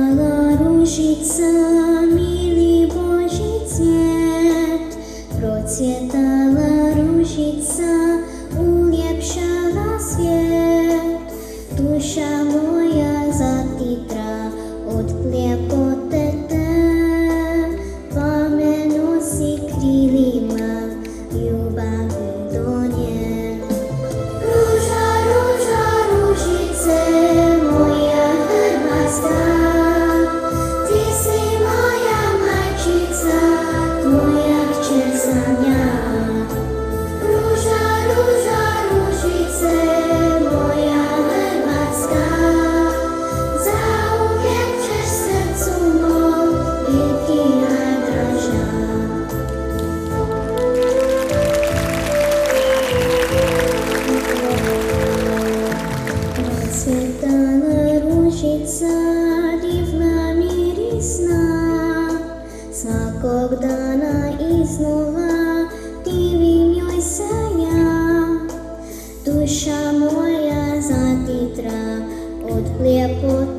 Процветала рощица, милый Божий цвет. Процветала рощица, улепшала свет. Душа моя затитра от клепотета. Пламенно си крилима, любовью до нет. Ружа, ружа, ружице, моя hrvatska, ty si moja majčica, tvoja kćer sam ja. Ruža, ruža, ružice, moja hrvatska, zauvijek ćeš srcu mom biti najdraža. Процветала рощица, дивна мирисна, svakog dana iznova divim joj se ja. Duša moja zatitra od lijepote.